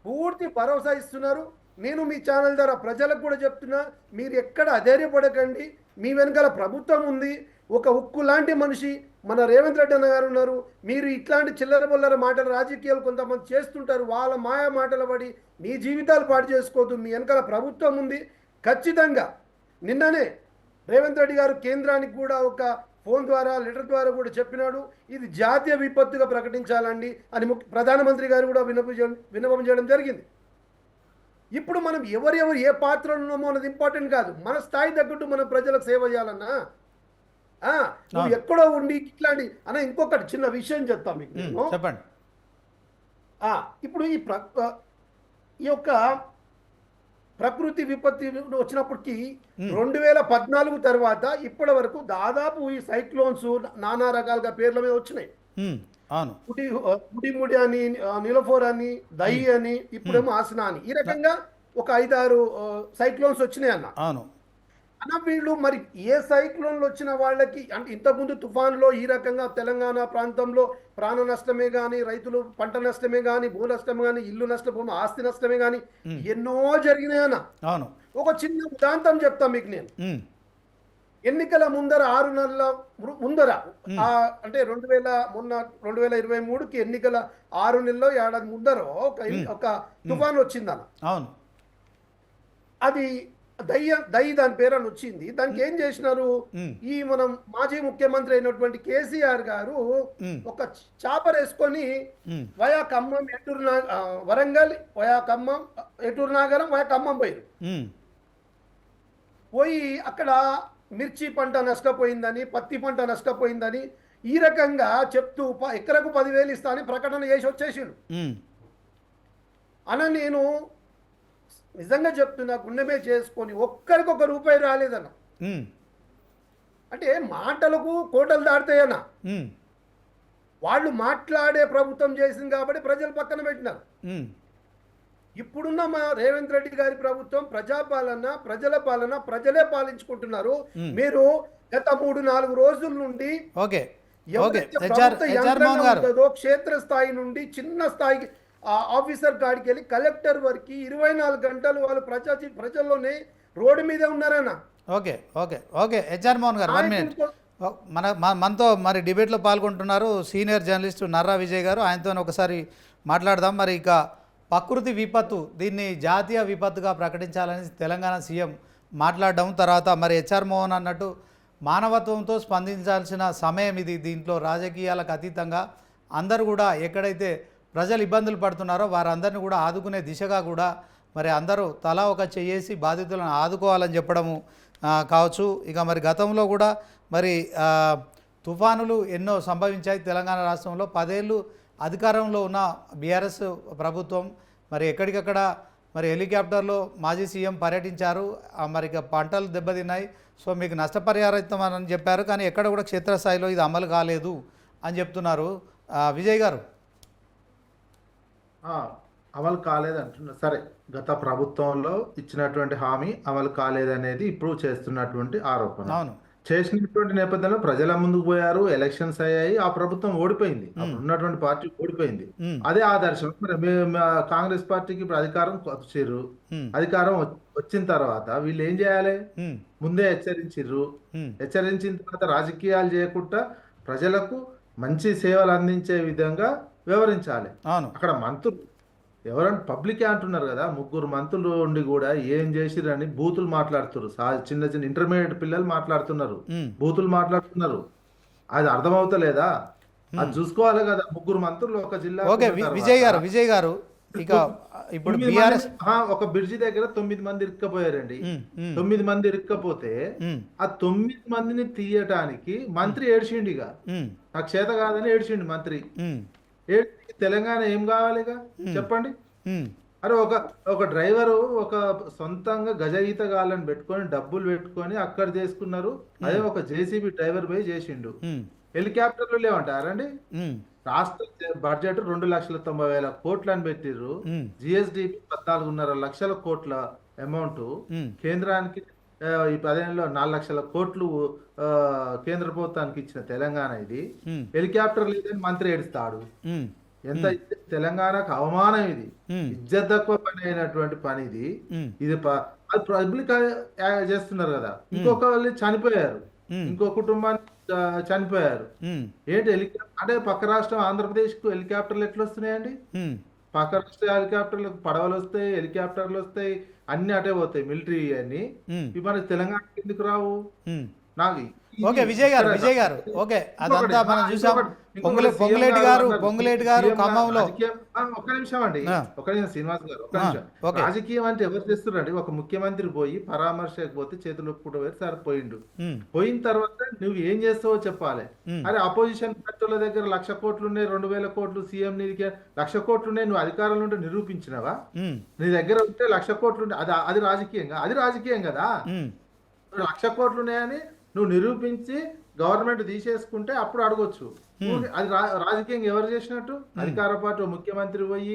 D: పూర్తి భరోసా ఇస్తున్నారు. నేను మీ ఛానల్ ద్వారా ప్రజలకు కూడా చెప్తున్నా, మీరు ఎక్కడ అధైర్యపడకండి. మీ వెనకాల ప్రభుత్వం ఉంది. ఒక ఉక్కు లాంటి మనిషి మన రేవంత్ రెడ్డి అన్న గారు ఉన్నారు. మీరు ఇట్లాంటి చిల్లర బొల్లర మాటలు రాజకీయాలు కొంతమంది చేస్తుంటారు. వాళ్ళ మాయా మాటలు పడి మీ జీవితాలు పాటు చేసుకోవద్దు. మీ వెనకాల ప్రభుత్వం ఉంది ఖచ్చితంగా. నిన్ననే రేవంత్ రెడ్డి గారు కేంద్రానికి కూడా ఒక ఫోన్ ద్వారా లెటర్ ద్వారా కూడా చెప్పినాడు, ఇది జాతీయ విపత్తుగా ప్రకటించాలండి అని ప్రధానమంత్రి గారు కూడా విన్నపం చేయడం జరిగింది. ఇప్పుడు మనం ఎవరెవరు ఏ పాత్రలో ఉన్నామో అన్నది ఇంపార్టెంట్ కాదు. మన స్థాయి తగ్గట్టు మనం ప్రజలకు సేవ చేయాలన్నా. నువ్వు ఎక్కడో ఉండి ఇట్లాంటి అన్న. ఇంకొకటి చిన్న విషయం చెప్తాను మీకు నేను.
A: చెప్పండి.
D: ఇప్పుడు ఈ యొక్క ప్రకృతి విపత్తి వచ్చినప్పటికీ 2014 తర్వాత ఇప్పటి వరకు దాదాపు ఈ సైక్లోన్స్ నానా రకాలుగా పేర్ల మీద వచ్చినాయి. ముడి అని, నిలఫోర్ అని, దహి అని, ఇప్పుడేమో ఆసనా అని, ఈ రకంగా ఒక 5-6 సైక్లోన్స్ వచ్చినాయి అన్న. వీళ్ళు మరి ఏ సైక్లోన్లు వచ్చిన వాళ్ళకి అంటే ఇంతకుముందు తుఫాన్లో ఈ రకంగా తెలంగాణ ప్రాంతంలో ప్రాణ నష్టమే కానీ, రైతులు పంట నష్టమే కానీ, భూ నష్టమే కానీ, ఇల్లు నష్టపోము, ఆస్తి నష్టమే కానీ ఎన్నో జరిగినాయన్న. ఒక చిన్న ఉదాంతం చెప్తా మీకు నేను. ఎన్నికల ముందర 6 నెలల ముందర అంటే 2023కి ఎన్నికల 6 నెలల్లో ఏడాది ముందర ఒక తుఫాన్ వచ్చిందన్న. అది దయ్యి దాని పేరు అని వచ్చింది. దానికి ఏం చేసినారు, ఈ మనం మాజీ ముఖ్యమంత్రి అయినటువంటి కేసీఆర్ గారు ఒక చాపర్ వేసుకొని via Khammam Warangal via Khammam Eturunagaram via Khammam పోయి అక్కడ మిర్చి పంట నష్టపోయిందని, పత్తి పంట నష్టపోయిందని ఈ రకంగా చెప్తూ ఎకరకు 10,000 ఇస్తా అని ప్రకటన చేసి వచ్చేసిండు. నేను నిజంగా చెప్తున్నా, గుండెమే చేసుకొని ఒక్కరికి ₹1 రాలేదన్న. అంటే మాటలకు కోటలు దాటుతాయన్న. వాళ్ళు మాట్లాడే ప్రభుత్వం చేసింది కాబట్టి ప్రజలు పక్కన పెట్టినారు. ఇప్పుడున్న మా రేవంత్ రెడ్డి గారి ప్రభుత్వం ప్రజాపాలన, ప్రజల పాలన, ప్రజలే పాలించుకుంటున్నారు. మీరు గత 3-4 రోజుల నుండి క్షేత్రస్థాయి నుండి చిన్న స్థాయికి ఆఫీసర్ కాడికి వెళ్ళి కలెక్టర్ వరకు 24 గంటలు వాళ్ళు ప్రజల్లోనే రోడ్డు మీద ఉన్నారన్న.
A: ఓకే హెచ్ఆర్ మోహన్ గారు 1 మినిట్. మనతో మరి డిబేట్లో పాల్గొంటున్నారు సీనియర్ జర్నలిస్టు నర్రా విజయ్ గారు. ఆయనతో ఒకసారి మాట్లాడదాం. మరి ఇక ప్రకృతి విపత్తు, దీన్ని జాతీయ విపత్తుగా ప్రకటించాలని తెలంగాణ సీఎం మాట్లాడడం, తర్వాత మరి హెచ్ఆర్ మోహన్ అన్నట్టు మానవత్వంతో స్పందించాల్సిన సమయం ఇది. దీంట్లో రాజకీయాలకు అతీతంగా అందరూ కూడా ఎక్కడైతే ప్రజలు ఇబ్బందులు పడుతున్నారో వారందరినీ కూడా ఆదుకునే దిశగా కూడా మరి అందరూ తలా ఒక చెయ్యేసి బాధితులను ఆదుకోవాలని చెప్పడము కావచ్చు. ఇక మరి గతంలో కూడా మరి తుఫానులు ఎన్నో సంభవించాయి తెలంగాణ రాష్ట్రంలో. 10 ఏళ్ళు అధికారంలో ఉన్న బీఆర్ఎస్ ప్రభుత్వం మరి ఎక్కడికక్కడ మరి హెలికాప్టర్లో మాజీ సీఎం పర్యటించారు. మరి ఇక పంటలు దెబ్బతిన్నాయి, సో మీకు నష్టపరిహారం అని చెప్పారు, కానీ ఎక్కడ కూడా క్షేత్రస్థాయిలో ఇది అమలు కాలేదు అని చెప్తున్నారు. విజయ్ గారు
E: అమలు కాలేదంటున్నారు. సరే, గత ప్రభుత్వంలో ఇచ్చినటువంటి హామీ అమలు కాలేదనేది ఇప్పుడు చేస్తున్నటువంటి ఆరోపణ.
A: అవును,
E: చేసినటువంటి నేపథ్యంలో ప్రజల ముందుకు పోయారు, ఎలక్షన్స్ అయ్యాయి, ఆ ప్రభుత్వం ఓడిపోయింది, ఉన్నటువంటి పార్టీ ఓడిపోయింది. అదే ఆదర్శం. మరి కాంగ్రెస్ పార్టీకి ఇప్పుడు అధికారం వచ్చారు, అధికారం వచ్చిన తర్వాత వీళ్ళు ఏం చేయాలి? ముందే హెచ్చరించారు. హెచ్చరించిన తర్వాత రాజకీయాలు చేయకుండా ప్రజలకు మంచి సేవలు అందించే విధంగా వివరించాలి. అక్కడ మంత్రులు ఎవరంటే పబ్లికే అంటున్నారు కదా, 3 మంత్రులు ఉండి కూడా ఏం చేసిరని బూతులు మాట్లాడుతున్నారు. చిన్న చిన్న ఇంటర్మీడియట్ పిల్లలు మాట్లాడుతున్నారు, బూతులు మాట్లాడుతున్నారు. అది అర్థమవుతలేదా? అది చూసుకోవాలి కదా. 3 మంత్రులు ఒక జిల్లా.
A: విజయ్ గారు ఇక ఇప్పుడు
E: ఒక బ్రిడ్జి దగ్గర 9 మంది ఇరుక్కపోయారండి. 9 మంది ఇరుక్కపోతే ఆ 9 మందిని తీయటానికి మంత్రి ఏడ్చిండు. ఇక నాకు చేత కాదని ఏడ్చిండు మంత్రి. తెలంగాణ ఏం కావాలిగా చెప్పండి? అరే ఒక డ్రైవరు ఒక సొంతంగా గజ ఈతగాళ్ళని పెట్టుకొని డబ్బులు పెట్టుకొని అక్కడ చేసుకున్నారు. అదే ఒక జేసీబీ డ్రైవర్ పోయి చేసిండు. హెలికాప్టర్లు లేవంటారండి? రాష్ట్ర బడ్జెట్ 2,90,000 కోట్లు అని పెట్టిర్రు. జిఎస్డిపి 14.5 లక్షల కోట్ల అమౌంట్ కేంద్రానికి ఈ 10 ఏళ్ళలో 4 లక్షల కోట్లు కేంద్ర ప్రభుత్వానికి ఇచ్చిన తెలంగాణ ఇది. హెలికాప్టర్ లేదని మంత్రి ఏడుస్తాడు. ఎంత తెలంగాణకు అవమానం ఇది. ఇజ్జత్ తక్కువ పని అయినటువంటి పని ఇది. ఇది పబ్లిక్ చేస్తున్నారు కదా. ఇంకొక వాళ్ళు చనిపోయారు, ఇంకో కుటుంబాన్ని చనిపోయారు. ఏంటి హెలికాప్టర్ అంటే పక్క రాష్ట్రం ఆంధ్రప్రదేశ్ కు హెలికాప్టర్లు ఎట్లా వస్తున్నాయండి? పక్క రాష్ట్ర హెలికాప్టర్లకు పడవలు వస్తాయి, హెలికాప్టర్లు వస్తాయి, అన్ని అటే పోతాయి మిలిటరీ అని. ఇవి మన తెలంగాణకి ఎందుకు రావు? నాకు
A: విజయ్ గారు ఓకే, అదంతా మనం చూసాం. పొంగులేటి గారు ఖమ్మంలో.
E: ఒక్క నిమిషం అండి, ఒక్క నిమిషం శ్రీనివాస్ గారు, ఒక్క నిమిషం. రాజకీయం అంటే ఎవరు చేస్తున్నారండి? ఒక ముఖ్యమంత్రి పోయి పరామర్శకు పోతే చేతులు ఒప్పుకుంటూ పోయి సార్ పోయిండు. పోయిన తర్వాత నువ్వు ఏం చేస్తావో చెప్పాలి. అరే అపోజిషన్ పార్టీల దగ్గర 1,00,000 కోట్లు ఉన్నాయి, 2,000 కోట్లు, సీఎం నిధికి 1,00,000 కోట్లు ఉన్నాయి, నువ్వు అధికారంలో ఉంటే నిరూపించినవా? నీ దగ్గర ఉంటే 1,00,000 కోట్లు ఉంటే అది రాజకీయంగా? అది రాజకీయం కదా. 1,00,000 కోట్లు ఉన్నాయని నువ్వు నిరూపించి గవర్నమెంట్ తీసేసుకుంటే అప్పుడు అడగొచ్చు. అది రాజకీయంగా ఎవరు చేసినట్టు? అధికార పార్టీ ముఖ్యమంత్రి పోయి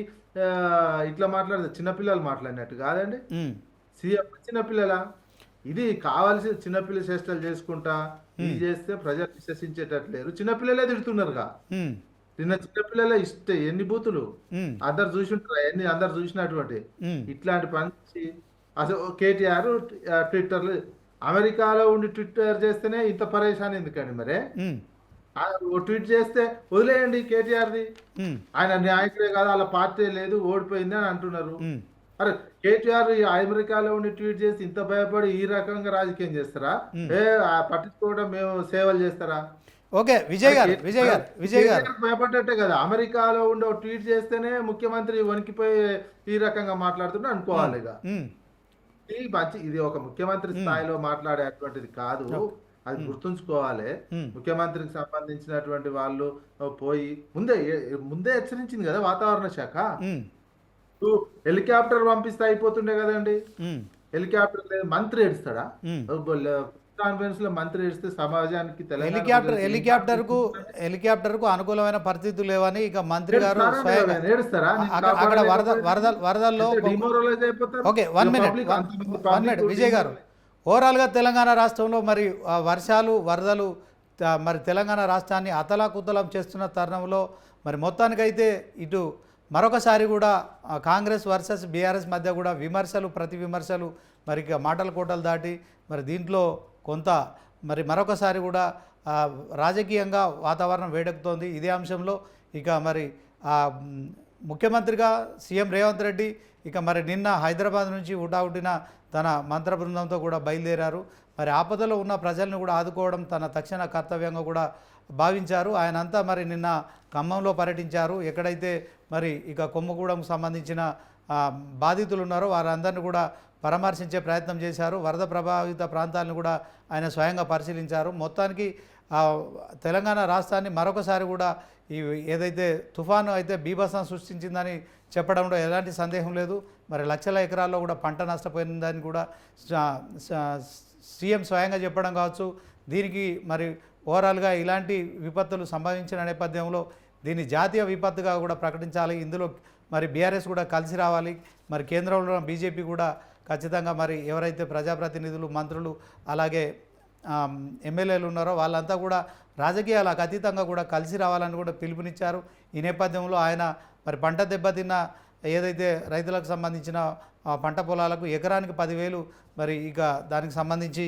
E: ఇట్లా మాట్లాడితే చిన్నపిల్లలు మాట్లాడినట్టు కాదండి. సీఎం చిన్నపిల్లల ఇది కావాల్సి చిన్నపిల్లల చేష్టలు చేసుకుంటా ఇది చేస్తే ప్రజలు విశ్వసించేటట్లేరు. చిన్నపిల్లలే తిడుతున్నారుగా. నిన్న చిన్నపిల్లలే ఎన్ని బూతులు అందరు చూసింటారా? అందరు చూసినటువంటి ఇట్లాంటి పని. అసలు కేటీఆర్ ట్విట్టర్లు అమెరికాలో ఉండి ట్విట్టర్ చేస్తేనే ఇంత పరేషాన్ ఎందుకండి? మరే ట్వీట్ చేస్తే వదిలేయండి కేటీఆర్ది. ఆయన నాయకుడే కాదు, వాళ్ళ పార్టీ లేదు, ఓడిపోయింది అని అంటున్నారు. అరే కేటీఆర్ ఈ అమెరికాలో ఉండి ట్వీట్ చేసి ఇంత భయపడి ఈ రకంగా రాజకీయం చేస్తారా? పట్టించుకోవడం మేము సేవలు చేస్తారా?
A: ఓకే విజయ్ గారు, విజయ్ గారు
E: భయపడ్డట్టే కదా, అమెరికాలో ఉండి ఒక ట్వీట్ చేస్తేనే ముఖ్యమంత్రి వణికిపోయి ఈ రకంగా మాట్లాడుతుంటే అనుకోవాలి. ఇక ఇది ఒక ముఖ్యమంత్రి స్థాయిలో మాట్లాడేటువంటిది కాదు, అది గుర్తుంచుకోవాలి. ముఖ్యమంత్రికి సంబంధించినటువంటి వాళ్ళు పోయి ముందే హెచ్చరించింది కదా వాతావరణ శాఖ. హెలికాప్టర్ పంపిస్తే అయిపోతుండే కదండి. హెలికాప్టర్ లేదు, మంత్రి ఏడుస్తాడా? కాన్ఫరెన్స్ లో మంత్రి ఏడిస్తే సమాజానికి
A: హెలికాప్టర్ కు అనుకూలమైన పరిస్థితులు లేవని ఇక మంత్రి గారు
E: ఏడుస్తారా?
A: అక్కడ వరదల్లో ఓకే 1 మినిట్ విజయ్ గారు, ఓవరాల్గా తెలంగాణ రాష్ట్రంలో మరి వర్షాలు వరదలు మరి తెలంగాణ రాష్ట్రాన్ని అతలాకుతలం చేస్తున్న తరుణంలో మరి మొత్తానికైతే ఇటు మరొకసారి కూడా కాంగ్రెస్ వర్సెస్ బీఆర్ఎస్ మధ్య కూడా విమర్శలు ప్రతి విమర్శలు మరి ఇక మాటల కోటలు దాటి మరి దీంట్లో కొంత మరి మరొకసారి కూడా రాజకీయంగా వాతావరణం వేడెక్కుతోంది. ఇదే అంశంలో ఇక మరి ముఖ్యమంత్రిగా సీఎం రేవంత్ రెడ్డి ఇక మరి నిన్న హైదరాబాద్ నుంచి హుటాహుటిన తన మంత్ర బృందంతో కూడా బయలుదేరారు. మరి ఆపదలో ఉన్న ప్రజలను కూడా ఆదుకోవడం తన తక్షణ కర్తవ్యంగా కూడా భావించారు. ఆయనంతా మరి నిన్న ఖమ్మంలో పర్యటించారు. ఎక్కడైతే మరి ఇక కొమ్మగూడెంకు సంబంధించిన బాధితులు ఉన్నారో వారందరినీ కూడా పరామర్శించే ప్రయత్నం చేశారు. వరద ప్రభావిత ప్రాంతాలను కూడా ఆయన స్వయంగా పరిశీలించారు. మొత్తానికి తెలంగాణ రాష్ట్రాన్ని మరొకసారి కూడా ఈ ఏదైతే తుఫాను అయితే బీభత్సం సృష్టించిందని చెప్పడంలో ఎలాంటి సందేహం లేదు. మరి లక్షల ఎకరాల్లో కూడా పంట నష్టపోయిందని కూడా సీఎం స్వయంగా చెప్పడం కావచ్చు. దీనికి మరి ఓవరాల్గా ఇలాంటి విపత్తులు సంభవించిన నేపథ్యంలో దీన్ని జాతీయ విపత్తుగా కూడా ప్రకటించాలి. ఇందులో మరి బీఆర్ఎస్ కూడా కలిసి రావాలి. మరి కేంద్రంలో బీజేపీ కూడా ఖచ్చితంగా మరి ఎవరైతే ప్రజాప్రతినిధులు మంత్రులు అలాగే ఎమ్మెల్యేలు ఉన్నారో వాళ్ళంతా కూడా రాజకీయాలకు అతీతంగా కూడా కలిసి రావాలని కూడా పిలుపునిచ్చారు. ఈ నేపథ్యంలో ఆయన మరి పంట దెబ్బతిన్న ఏదైతే రైతులకు సంబంధించిన పంట పొలాలకు ఎకరానికి 10,000 మరి ఇక దానికి సంబంధించి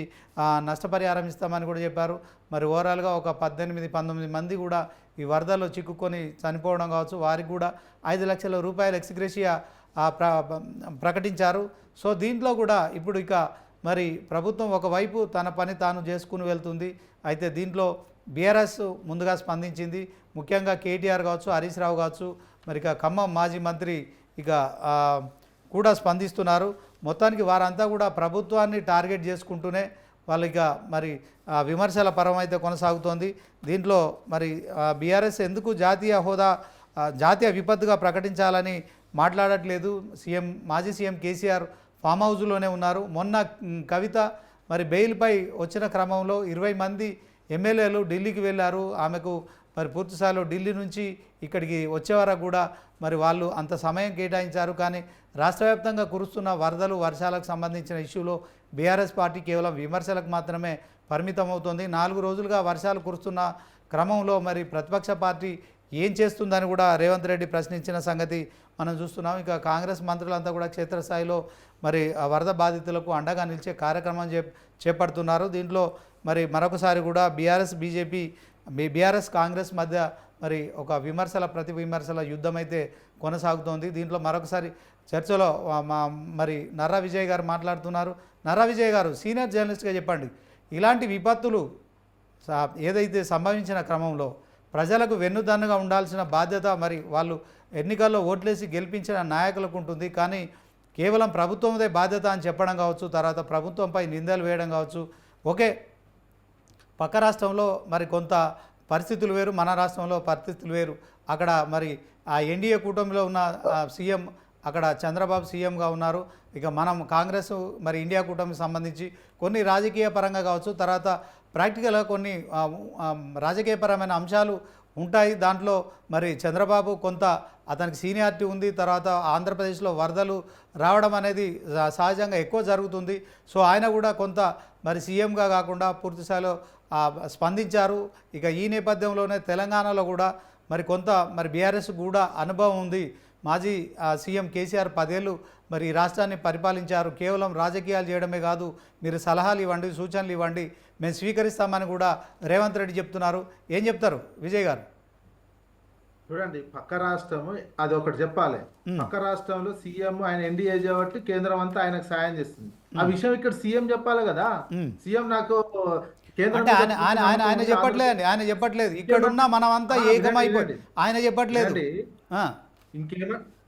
A: నష్టపరిహారం ఇస్తామని కూడా చెప్పారు. మరి ఓవరాల్గా ఒక 18-19 మంది కూడా ఈ వరదల్లో చిక్కుకొని చనిపోవడం కావచ్చు. వారికి కూడా 5 లక్షల రూపాయల ఎక్స్గ్రేషియా ప్రకటించారు. సో దీంట్లో కూడా ఇప్పుడు ఇక మరి ప్రభుత్వం ఒకవైపు తన పని తాను చేసుకుని వెళ్తుంది. అయితే దీంట్లో బీఆర్ఎస్ ముందుగా స్పందించింది. ముఖ్యంగా కేటీఆర్ కావచ్చు, హరీష్ రావు కావచ్చు, మరి ఇక ఖమ్మం మాజీ మంత్రి ఇక కూడా స్పందిస్తున్నారు. మొత్తానికి వారంతా కూడా ప్రభుత్వాన్ని టార్గెట్ చేసుకుంటూనే వాళ్ళు ఇక మరి విమర్శల పరం అయితే కొనసాగుతోంది. దీంట్లో మరి బీఆర్ఎస్ ఎందుకు జాతీయ విపత్తుగా ప్రకటించాలని మాట్లాడట్లేదు. మాజీ సీఎం కేసీఆర్ ఫామ్ హౌస్లోనే ఉన్నారు. మొన్న కవిత మరి బెయిల్పై వచ్చిన క్రమంలో 20 మంది ఎమ్మెల్యేలు ఢిల్లీకి వెళ్ళారు. ఆమెకు మరి పూర్తిస్థాయిలో ఢిల్లీ నుంచి ఇక్కడికి వచ్చే వరకు కూడా మరి వాళ్ళు అంత సమయం కేటాయించారు. కానీ రాష్ట్ర వ్యాప్తంగా కురుస్తున్న వరదలు వర్షాలకు సంబంధించిన ఇష్యూలో బీఆర్ఎస్ పార్టీ కేవలం విమర్శలకు మాత్రమే పరిమితం అవుతుంది. 4 రోజులుగా వర్షాలు కురుస్తున్న క్రమంలో మరి ప్రతిపక్ష పార్టీ ఏం చేస్తుందని కూడా రేవంత్ రెడ్డి ప్రశ్నించిన సంగతి మనం చూస్తున్నాం. ఇక కాంగ్రెస్ మంత్రులంతా కూడా క్షేత్రస్థాయిలో మరి వరద బాధితులకు అండగా నిలిచే కార్యక్రమం చేపడుతున్నారు. దీంట్లో మరి మరొకసారి కూడా బీఆర్ఎస్ కాంగ్రెస్ మధ్య మరి ఒక ప్రతి విమర్శల యుద్ధం అయితే కొనసాగుతోంది. దీంట్లో మరొకసారి చర్చలో మరి నర్రా విజయ్ గారు మాట్లాడుతున్నారు. నర్రా విజయ్ గారు, సీనియర్ జర్నలిస్ట్గా చెప్పండి, ఇలాంటి విపత్తులు ఏదైతే సంభవించిన క్రమంలో ప్రజలకు వెన్నుదన్నుగా ఉండాల్సిన బాధ్యత మరి వాళ్ళు ఎన్నికల్లో ఓట్లేసి గెలిపించిన నాయకులకు ఉంటుంది. కానీ కేవలం ప్రభుత్వందే బాధ్యత అని చెప్పడం కావచ్చు, తర్వాత ప్రభుత్వంపై నిందలు వేయడం కావచ్చు. ఓకే, పక్క రాష్ట్రంలో మరి కొంత పరిస్థితులు వేరు, మన రాష్ట్రంలో పరిస్థితులు వేరు. అక్కడ మరి ఆ ఎన్డీఏ కూటమిలో ఉన్న సీఎం అక్కడ చంద్రబాబు సీఎంగా ఉన్నారు. ఇక మనం కాంగ్రెస్ మరి ఇండియా కూటమికి సంబంధించి కొన్ని రాజకీయ పరంగా కావచ్చు, తర్వాత ప్రాక్టికల్గా కొన్ని రాజకీయపరమైన అంశాలు ఉంటాయి. దాంట్లో మరి చంద్రబాబు కొంత అతనికి సీనియారిటీ ఉంది. తర్వాత ఆంధ్రప్రదేశ్లో వరదలు రావడం అనేది సహజంగా ఎక్కువ జరుగుతుంది. సో ఆయన కూడా కొంత మరి సీఎంగా కాకుండా పూర్తిస్థాయిలో స్పందించారు. ఇక ఈ నేపథ్యంలోనే తెలంగాణలో కూడా మరి కొంత మరి బీఆర్ఎస్ కూడా అనుభవం ఉంది. మాజీ సీఎం కేసీఆర్ 10 ఏళ్ళు మరి ఈ రాష్ట్రాన్ని పరిపాలించారు. కేవలం రాజకీయాలు చేయడమే కాదు, మీరు సలహాలు ఇవ్వండి, సూచనలు ఇవ్వండి, మేము స్వీకరిస్తామని కూడా రేవంత్ రెడ్డి చెప్తున్నారు. ఏం చెప్తారు విజయ్ గారు?
E: చూడండి, పక్క రాష్ట్రం అది ఒకటి చెప్పాలి. పక్క రాష్ట్రంలో సీఎం ఆయన ఎన్డీఏ కాబట్టి కేంద్రం అంతా ఆయనకు సాయం చేస్తుంది. ఆ విషయం ఇక్కడ సీఎం చెప్పాలి కదా. సీఎం నాకు కేంద్రం
A: అంటే ఆయన చెప్పట్లేదు, ఆయన చెప్పట్లేదు. ఇక్కడ ఉన్న మనం అంతా ఏకమైపోయి ఆయన చెప్పట్లేదు.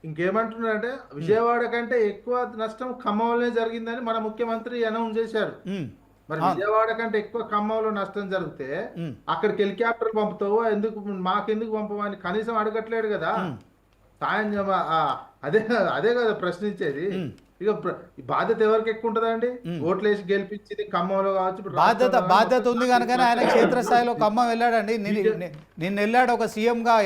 E: ఇంకేమంటున్నారంటే విజయవాడ కంటే ఎక్కువ నష్టం ఖమ్మంలోనే జరిగిందని మన ముఖ్యమంత్రి అనౌన్స్ చేశారు. మరి విజయవాడ కంటే ఎక్కువ ఖమ్మంలో నష్టం జరిగితే అక్కడికి హెలికాప్టర్ పంపుతావు, మాకెందుకు పంపమని కనీసం అడగట్లేడు కదా. సాయం అదే కదా ప్రశ్నించేది. ఇక బాధ్యత ఎవరికి ఎక్కువ ఉంటదండి? ఓట్లేసి గెలిపించింది ఖమ్మంలో కావచ్చు.
A: బాధ్యత ఉంది కనుకనే ఆయన క్షేత్రస్థాయిలో ఖమ్మం వెళ్ళాడండి. నిన్న వెళ్ళాడు ఒక సీఎంగా,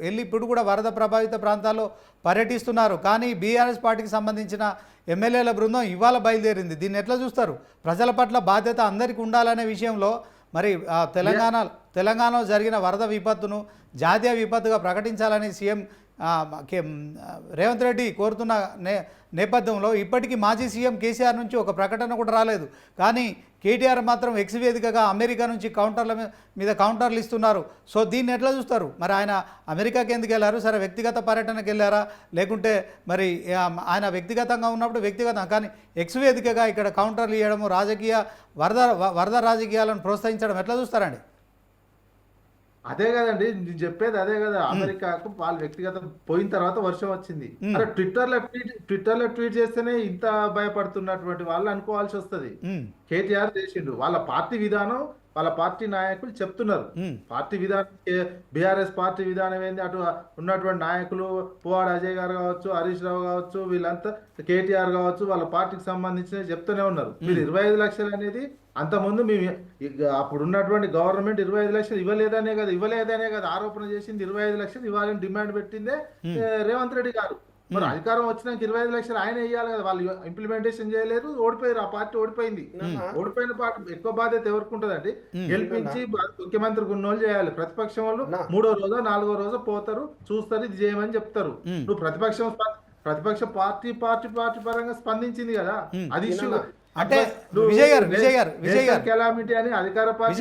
A: వెళ్ళి ఇప్పుడు కూడా వరద ప్రభావిత ప్రాంతాల్లో పర్యటిస్తున్నారు. కానీ బీఆర్ఎస్ పార్టీకి సంబంధించిన ఎమ్మెల్యేల బృందం ఇవాళ బయలుదేరింది. దీన్ని ఎట్లా చూస్తారు? ప్రజల పట్ల బాధ్యత అందరికీ ఉండాలనే విషయంలో మరి తెలంగాణలో జరిగిన వరద విపత్తును జాతీయ విపత్తుగా ప్రకటించాలని సీఎం రేవంత్ రెడ్డి కోరుతున్న నేపథ్యంలో ఇప్పటికీ మాజీ సీఎం కేసీఆర్ నుంచి ఒక ప్రకటన కూడా రాలేదు. కానీ కేటీఆర్ మాత్రం ఎక్స్ వేదికగా అమెరికా నుంచి కౌంటర్ల మీద కౌంటర్లు ఇస్తున్నారు. సో దీన్ని ఎట్లా చూస్తారు? మరి ఆయన అమెరికాకి ఎందుకు వెళ్ళారు? సరే, వ్యక్తిగత పర్యటనకు వెళ్ళారా, లేకుంటే మరి ఆయన వ్యక్తిగతంగా ఉన్నప్పుడు వ్యక్తిగతం, కానీ ఎక్స్ వేదికగా ఇక్కడ కౌంటర్లు ఇవ్వడము, వరద రాజకీయాలను ప్రోత్సహించడం ఎట్లా చూస్తారండి?
E: అదే కదండి నేను చెప్పేది, అదే కదా. అమెరికాకు వాళ్ళు వ్యక్తిగతం పోయిన తర్వాత వర్షం వచ్చింది. అరే ట్విట్టర్లో ట్వీట్ చేస్తేనే ఇంత భయపడుతున్నటువంటి వాళ్ళు అనుకోవాల్సి వస్తుంది. కేటీఆర్ చేసిండు, వాళ్ళ పార్టీ విధానం, వాళ్ళ పార్టీ నాయకులు చెప్తున్నారు. పార్టీ విధానం, బీఆర్ఎస్ పార్టీ విధానం ఏంది, అటు ఉన్నటువంటి నాయకులు పువ్వాడ అజయ్ గారు కావచ్చు, హరీష్ రావు కావచ్చు, వీళ్ళంతా కేటీఆర్ కావచ్చు, వాళ్ళ పార్టీకి సంబంధించిన చెప్తూనే ఉన్నారు. మీరు 25 లక్షలు అనేది అంతకుముందు మేము అప్పుడు ఉన్నటువంటి గవర్నమెంట్ 25 లక్షలు ఇవ్వలేదనే కదా ఆరోపణ చేసింది. 25 లక్షలు ఇవ్వాలని డిమాండ్ పెట్టిందే రేవంత్ రెడ్డి గారు. మరి అధికారం వచ్చినాక 25 లక్షలు ఆయన ఇవ్వాలి కదా. వాళ్ళు ఇంప్లిమెంటేషన్ చేయలేదు, ఓడిపోయారు. ఆ పార్టీ ఓడిపోయింది. ఓడిపోయిన పార్టీ ఎక్కువ బాధ్యత ఎవరికి ఉంటదండి? గెలిపించి ముఖ్యమంత్రికి ఉన్నోళ్ళు చేయాలి. ప్రతిపక్షం వాళ్ళు 3వ రోజో 4వ రోజో పోతారు, చూస్తారు, ఇది చేయమని చెప్తారు. నువ్వు ప్రతిపక్ష పార్టీ పరంగా స్పందించింది కదా, అది ఇష్యూ.
A: అంటే విజయ్ గారు
E: కెలామిటీ అని అధికార పార్టీ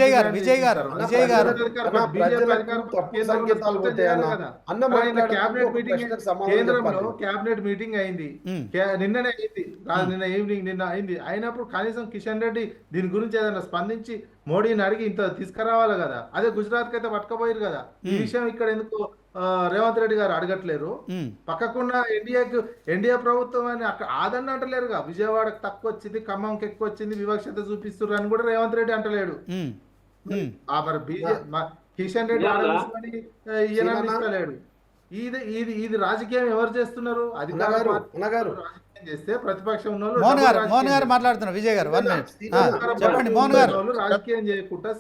E: కేంద్రంలో క్యాబినెట్ మీటింగ్ అయింది, నిన్న అయింది. అయినప్పుడు కనీసం కిషన్ రెడ్డి దీని గురించి ఏదైనా స్పందించి మోడీని అడిగి ఇంత తీసుకురావాలి కదా. అదే గుజరాత్ కి అయితే పట్టుకపోయారు కదా. ఈ విషయం ఇక్కడ ఎందుకు రేవంత్ రెడ్డి గారు అడగట్లేరు? పక్కకున్న ఎన్డీఏ ప్రభుత్వం అని అక్కడ ఆదరణ అంటలేరుగా. విజయవాడకు తక్కువ వచ్చింది, ఖమ్మంకి ఎక్కువ వచ్చింది, వివక్షత చూపిస్తున్నారు అని కూడా రేవంత్ రెడ్డి అంటలేడు. మరి కిషన్ రెడ్డి ఇస్తలేడు. ఇది రాజకీయం ఎవరు చేస్తున్నారు? చేస్తే ప్రతిపక్షం
A: మోహన్ గారు మాట్లాడుతున్నారు. విజయ్ గారు 1 మినిట్ చెప్పండి. మోహన్ గారు
E: రాజకీయం చేయకుండా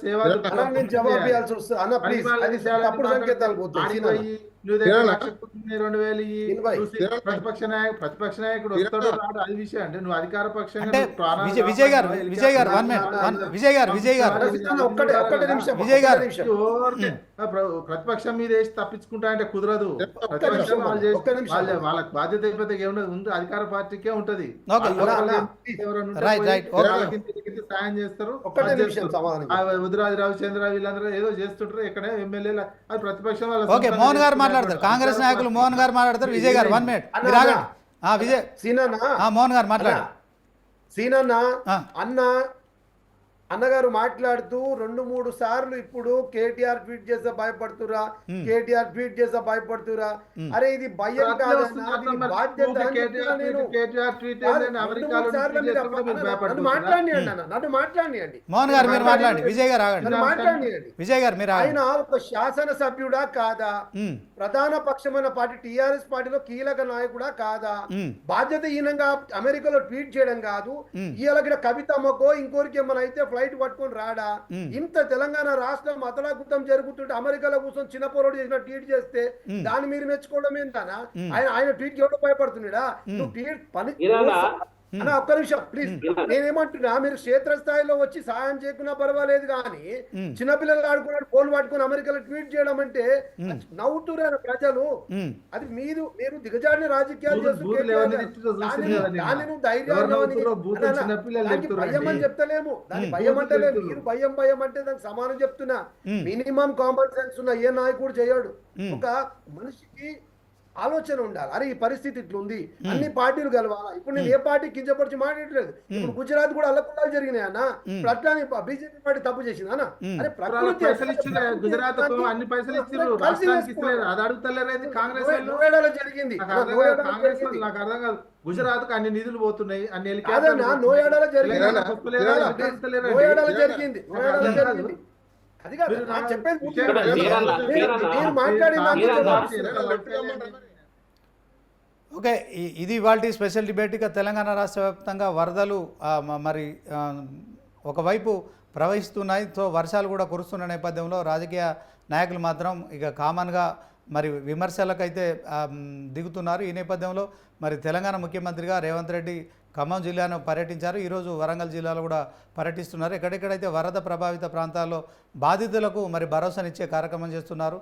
E: ప్రతిపక్ష నాయకుడు వస్తాడు రాడు, అది విషయం. అంటే నువ్వు అధికార పక్షంగా
A: విజయ్ గారు 1 మినిట్ విజయ్ గారు
E: ప్రతిపక్షం మీద వేసి తప్పించుకుంటా అంటే కుదరదు. వాళ్ళకి బాధ్యత అయిపోతే ఏముండదు, అధికార పార్టీకే ఉంటది. సాయం చేస్తారు. ఉదిరాజు రవిచంద్ర వీళ్ళందరూ ఏదో చేస్తుంటారు ఇక్కడ ఎమ్మెల్యేలు, అది ప్రతిపక్షం వాళ్ళ.
A: మోహన్ గారు మాట్లాడతారు, కాంగ్రెస్ నాయకులు మోహన్ గారు మాట్లాడతారు. విజయ్ గారు 1 మినిట్ విజయ్ మోహన్ గారు మాట్లాడారు.
D: సీనన్న అన్నగారు మాట్లాడుతూ 2-3 సార్లు ఇప్పుడు కేటీఆర్ ట్వీట్ చేస్తే భయపడుతురా, అరే ఇది భయం కాదన్నా, బాధ్యత. నన్ను మాట్లాడియండి.
A: మోహన్ గారు మీరు మాట్లాడండి. విజయ్ గారు
D: మాట్లాడియండి. ఆయన ఒక శాసన సభ్యుడా కాదా? ప్రధాన పక్షమైన పార్టీ టీఆర్ఎస్ పార్టీలో కీలక నాయకుడా కాదా? బాధ్యతహీనంగా అమెరికాలో ట్వీట్ చేయడం కాదు, ఇవాళ కవితమ్మకో ఇంకోరికి ఏమైనా అయితే ఫ్లైట్ పట్టుకొని రాడా? ఇంత తెలంగాణ రాష్ట్రం అతలాకుతం జరుగుతుంటే అమెరికాలో కూర్చొని చిన్న పోరాడు చేసిన ట్వీట్ చేస్తే దాన్ని మీరు మెచ్చుకోవడం ఏంటనా? ఆయన ట్వీట్ ఎవడో భయపడుతున్నాడా? నువ్వు ట్వీట్ పని అన్న ఒక్క నిమిషం ప్లీజ్. నేనేమంటున్నా, మీరు క్షేత్రస్థాయిలో వచ్చి సహాయం చేయకున్నా పర్వాలేదు కానీ చిన్నపిల్లలు ఆడుకున్నాడు ఫోన్ పట్టుకుని అమెరికాలో ట్వీట్ చేయడం అంటే నవ్వుతున్నారు ప్రజలు. అది మీరు దిగజాడిన రాజకీయాలు చేస్తూ
E: బూతులు ఎవరిని తిట్టిరో చూసింది కదా నిన్న.
D: దాన్ని నువ్వు
E: ఎవరు నవ్వుతుర్రో బూతులు
D: ధైర్యం
E: చిన్నపిల్లలు
D: దానికి
E: చెప్తుర్రండి.
D: భయం అని చెప్తలేము, దాని భయం
E: బూతులు
D: అంటలేము.
E: చెప్తుర్రు.
D: మీరు భయం అంటే దానికి సమానం చెప్తున్నా. మినిమం కామన్ సెన్స్ ఉన్న ఏ నాయకుడు చేయడు. ఒక మనిషికి ఆలోచన ఉండాలి. అరే ఈ పరిస్థితి ఇట్లుంది, అన్ని పార్టీలు కలవాలా. ఇప్పుడు నేను ఏ పార్టీ కించపరిచి మాట్లాడలేదు. ఇప్పుడు గుజరాత్ కూడా అల్లకుల్లాలు జరిగినాయి అన్న. ఇప్పుడు అట్లానే బీజేపీ పార్టీ తప్పు చేసింది అన్న. అరే ప్రకృతి
E: పైసలు ఇచ్చిండ్రు గుజరాత్ అన్ని పైసలు ఇచ్చిండ్రు, రాష్ట్రానికి ఇస్తలేరు. అది అడుగుతలేరు కాంగ్రెస్ వాళ్ళు.
D: నోయిడాలో జరిగింది,
E: నాకు అర్థం కాదు, కాంగ్రెస్ వాళ్ళు నాకు అర్థం కాదు. గుజరాత్ కు అన్ని నిధులు పోతున్నాయి, అన్ని
D: కాదన్నా నోయాడాలో జరిగింది,
E: హెలికాప్టర్లు
D: నోయాడాలో జరిగింది, నోయాడాలో జరిగింది. అది కాదు నాకు చెప్పేది మీరు మాట్లాడిన
A: ఓకే, ఇది ఇవాల్టి స్పెషల్ డిబేట్. ఇక తెలంగాణ రాష్ట్ర వ్యాప్తంగా వరదలు మరి ఒకవైపు ప్రవహిస్తున్నాయి. సో వర్షాలు కూడా కురుస్తున్న నేపథ్యంలో రాజకీయ నాయకులు మాత్రం ఇక కామన్గా మరి విమర్శలకైతే దిగుతున్నారు. ఈ నేపథ్యంలో మరి తెలంగాణ ముఖ్యమంత్రిగా రేవంత్ రెడ్డి ఖమ్మం జిల్లాను పర్యటించారు. ఈరోజు వరంగల్ జిల్లాలో కూడా పర్యటిస్తున్నారు. ఎక్కడెక్కడైతే వరద ప్రభావిత ప్రాంతాల్లో బాధితులకు మరి భరోసానిచ్చే కార్యక్రమం చేస్తున్నారు.